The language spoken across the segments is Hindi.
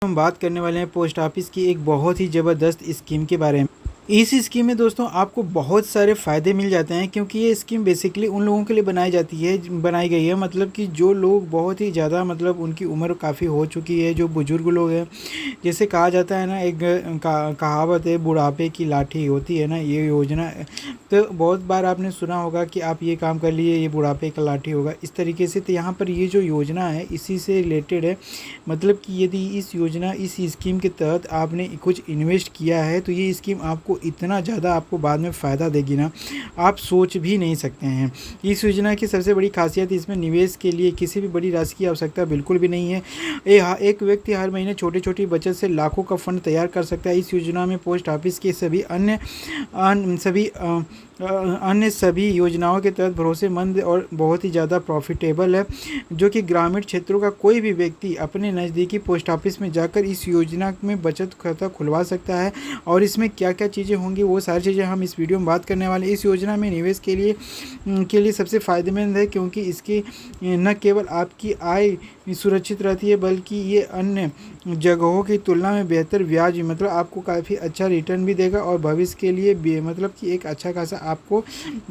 हम बात करने वाले हैं पोस्ट ऑफिस की एक बहुत ही ज़बरदस्त स्कीम के बारे में। इस स्कीम में दोस्तों आपको बहुत सारे फ़ायदे मिल जाते हैं, क्योंकि ये स्कीम बेसिकली उन लोगों के लिए बनाई गई है, मतलब कि जो लोग बहुत ही ज़्यादा मतलब उनकी उम्र काफ़ी हो चुकी है, जो बुज़ुर्ग लोग हैं। जैसे कहा जाता है ना, एक कहावत है, बुढ़ापे की लाठी होती है ना ये योजना। तो बहुत बार आपने सुना होगा कि आप ये काम कर लिए, ये बुढ़ापे का लाठी होगा, इस तरीके से। तो यहाँ पर ये जो योजना है इसी से रिलेटेड है। मतलब कि यदि इस स्कीम के तहत आपने कुछ इन्वेस्ट किया है तो ये स्कीम आपको इतना ज़्यादा आपको बाद में फ़ायदा देगी ना, आप सोच भी नहीं सकते हैं। इस योजना की सबसे बड़ी खासियत, इसमें निवेश के लिए किसी भी बड़ी राशि की आवश्यकता बिल्कुल भी नहीं है। एक व्यक्ति हर महीने छोटी छोटी बचत से लाखों का फंड तैयार कर सकता है। इस योजना में पोस्ट ऑफिस के अन्य सभी योजनाओं के तहत भरोसेमंद और बहुत ही ज़्यादा प्रॉफिटेबल है, जो कि ग्रामीण क्षेत्रों का कोई भी व्यक्ति अपने नज़दीकी पोस्ट ऑफिस में जाकर इस योजना में बचत खाता खुलवा सकता है। और इसमें क्या क्या चीज़ें होंगी वो सारी चीज़ें हम इस वीडियो में बात करने वाले हैं। इस योजना में निवेश के लिए सबसे फ़ायदेमंद है, क्योंकि इसकी न केवल आपकी आय सुरक्षित रहती है, बल्कि ये अन्य जगहों की तुलना में बेहतर ब्याज, मतलब आपको काफ़ी अच्छा रिटर्न भी देगा, और भविष्य के लिए मतलब कि एक अच्छा खासा आपको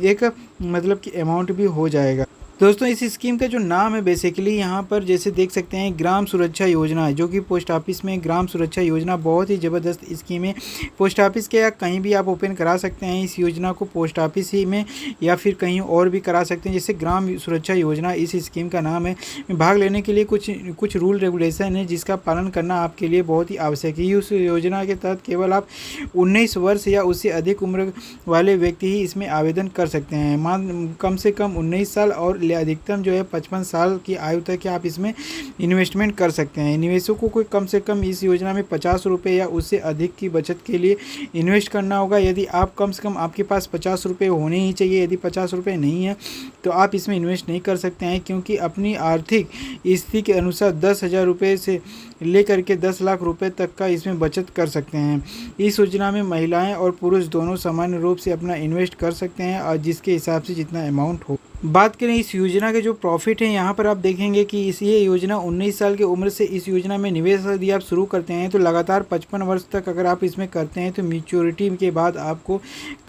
एक मतलब कि अमाउंट भी हो जाएगा। दोस्तों इस स्कीम का जो नाम है बेसिकली यहाँ पर जैसे देख सकते हैं ग्राम सुरक्षा योजना है, जो कि पोस्ट ऑफिस में ग्राम सुरक्षा योजना बहुत ही ज़बरदस्त स्कीम है। पोस्ट ऑफिस के या कहीं भी आप ओपन करा सकते हैं इस योजना को, पोस्ट ऑफिस ही में या फिर कहीं और भी करा सकते हैं। जैसे ग्राम सुरक्षा योजना इस स्कीम का नाम है। भाग लेने के लिए कुछ रूल रेगुलेशन है जिसका पालन करना आपके लिए बहुत ही आवश्यक है। उस योजना के तहत केवल आप 19 वर्ष या उससे अधिक उम्र वाले व्यक्ति ही इसमें आवेदन कर सकते हैं। कम से कम 19 साल और अधिकतम जो है 55 साल की आयु तक आप इसमें इन्वेस्टमेंट कर सकते हैं। निवेशकों को कम से कम इस योजना में 50 रुपये या उससे अधिक की बचत के लिए इन्वेस्ट करना होगा। यदि आप कम से कम आपके पास 50 रुपये होने ही चाहिए, यदि 50 रुपये नहीं है तो आप इसमें इन्वेस्ट नहीं कर सकते हैं, क्योंकि अपनी आर्थिक स्थिति के अनुसार 10,000 रुपये से लेकर के 10 लाख रुपए तक का इसमें बचत कर सकते हैं। इस योजना में महिलाएं और पुरुष दोनों सामान्य रूप से अपना इन्वेस्ट कर सकते हैं, और जिसके हिसाब से जितना अमाउंट हो। बात करें इस योजना के जो प्रॉफिट है, यहाँ पर आप देखेंगे कि ये योजना 19 साल की उम्र से इस योजना में निवेश यदि आप शुरू करते हैं तो लगातार 55 वर्ष तक अगर आप इसमें करते हैं तो मैच्योरिटी के बाद आपको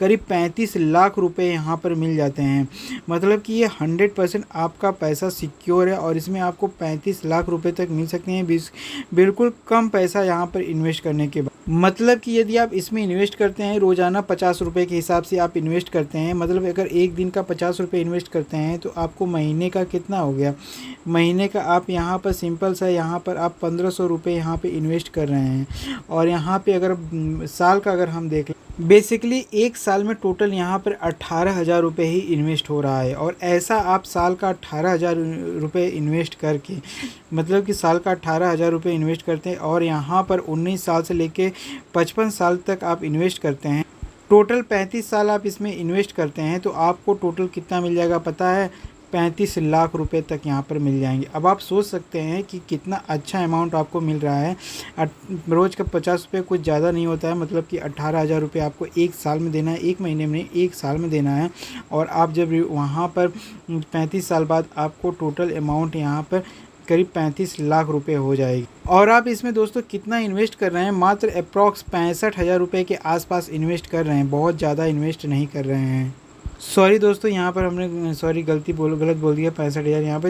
करीब 35 लाख रुपए यहाँ पर मिल जाते हैं। मतलब कि ये 100% आपका पैसा सिक्योर है, और इसमें आपको 35 लाख रुपए तक मिल सकते हैं बिल्कुल कम पैसा यहाँ पर इन्वेस्ट करने के बाद। मतलब कि यदि आप इसमें इन्वेस्ट करते हैं रोज़ाना 50 रुपये के हिसाब से आप इन्वेस्ट करते हैं, मतलब अगर एक दिन का 50 रुपये इन्वेस्ट करते हैं तो आपको महीने का कितना हो गया, महीने का आप यहाँ पर सिंपल सा यहाँ पर आप 1500 रुपये यहाँ पे इन्वेस्ट कर रहे हैं। और यहाँ पे अगर साल का अगर हम देख लें, बेसिकली एक साल में टोटल यहाँ पर 18,000 रुपये ही इन्वेस्ट हो रहा है। और ऐसा आप साल का 18,000 रुपये इन्वेस्ट करके, मतलब कि साल का 18,000 रुपये इन्वेस्ट करते हैं, और यहाँ पर 19 साल से लेके 55 साल तक आप इन्वेस्ट करते हैं, टोटल 35 साल आप इसमें इन्वेस्ट करते हैं, तो आपको टोटल कितना मिल जाएगा पता है? 35 लाख रुपए तक यहाँ पर मिल जाएंगे। अब आप सोच सकते हैं कि कितना अच्छा अमाउंट आपको मिल रहा है। रोज़ का 50 रुपये कुछ ज़्यादा नहीं होता है, मतलब कि 18,000 रुपये आपको एक साल में देना है, एक महीने में नहीं, एक साल में देना है। और आप जब वहाँ पर 35 साल बाद आपको टोटल अमाउंट यहाँ पर करीब 35 लाख रुपए हो जाएगी। और आप इसमें दोस्तों कितना इन्वेस्ट कर रहे हैं? मात्र अप्रॉक्स 65,000 रुपये के आसपास इन्वेस्ट कर रहे हैं, बहुत ज़्यादा इन्वेस्ट नहीं कर रहे हैं। सॉरी दोस्तों, यहाँ पर हमने गलत बोल दिया। 65,000 यहाँ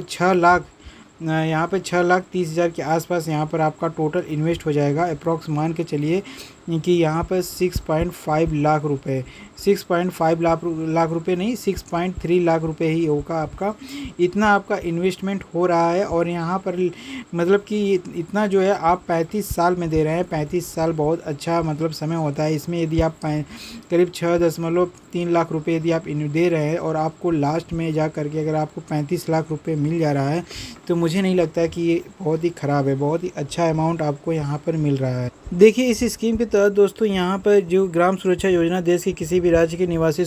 पर 6,30,000 के आसपास यहाँ पर आपका टोटल इन्वेस्ट हो जाएगा। अप्रॉक्स मान के चलिए कि यहाँ पर 6.5 लाख रुपए, 6.5 लाख रुपए नहीं, 6.3 लाख रुपए ही होगा आपका। इतना आपका इन्वेस्टमेंट हो रहा है। और यहाँ पर मतलब कि इतना जो है आप 35 साल में दे रहे हैं। 35 साल बहुत अच्छा मतलब समय होता है। इसमें यदि आप करीब 6.3 लाख रुपए यदि आप दे रहे हैं, और आपको लास्ट में जा करके अगर आपको 35 लाख रुपए मिल जा रहा है, तो मुझे नहीं लगता कि ये बहुत ही ख़राब है। बहुत ही अच्छा अमाउंट आपको यहाँ पर मिल रहा है। देखिए इस स्कीम के तहत दोस्तों यहाँ पर जो ग्राम सुरक्षा योजना देश के किसी भी राज्य के निवासी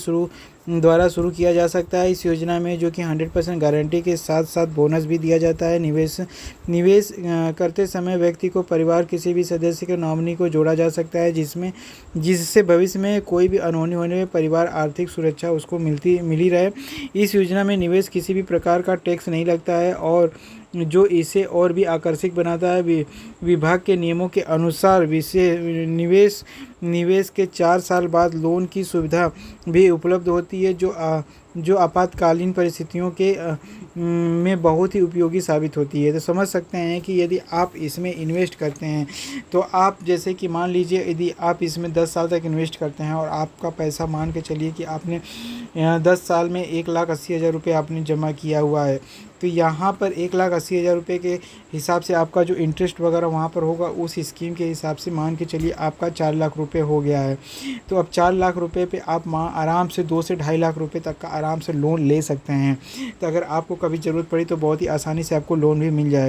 द्वारा शुरू किया जा सकता है। इस योजना में जो कि 100% गारंटी के साथ साथ बोनस भी दिया जाता है। निवेश करते समय व्यक्ति को परिवार किसी भी सदस्य के नॉमिनी को जोड़ा जा सकता है, जिससे भविष्य में कोई भी अनहोनी होने में परिवार आर्थिक सुरक्षा उसको मिली रहे। इस योजना में निवेश किसी भी प्रकार का टैक्स नहीं लगता है, और जो इसे और भी आकर्षक बनाता है। विभाग के नियमों के अनुसार निवेश के 4 साल बाद लोन की सुविधा भी उपलब्ध होती है, जो आपातकालीन परिस्थितियों में बहुत ही उपयोगी साबित होती है। तो समझ सकते हैं कि यदि आप इसमें इन्वेस्ट करते हैं तो आप, जैसे कि मान लीजिए यदि आप इसमें 10 साल तक इन्वेस्ट करते हैं और आपका पैसा, मान के चलिए कि आपने 10 साल में 1,80,000 रुपये आपने जमा किया हुआ है, तो यहाँ पर 1,80,000 रुपये के हिसाब से आपका जो इंटरेस्ट वगैरह वहाँ पर होगा, उस स्कीम के हिसाब से मान के चलिए आपका 4 लाख रुपये हो गया है। तो अब 4 लाख रुपये पे आप आराम से 2 से 2.5 लाख रुपये तक का आराम से लोन ले सकते हैं। तो अगर आपको कभी ज़रूरत पड़ी तो बहुत ही आसानी से आपको लोन भी मिल जाएगा।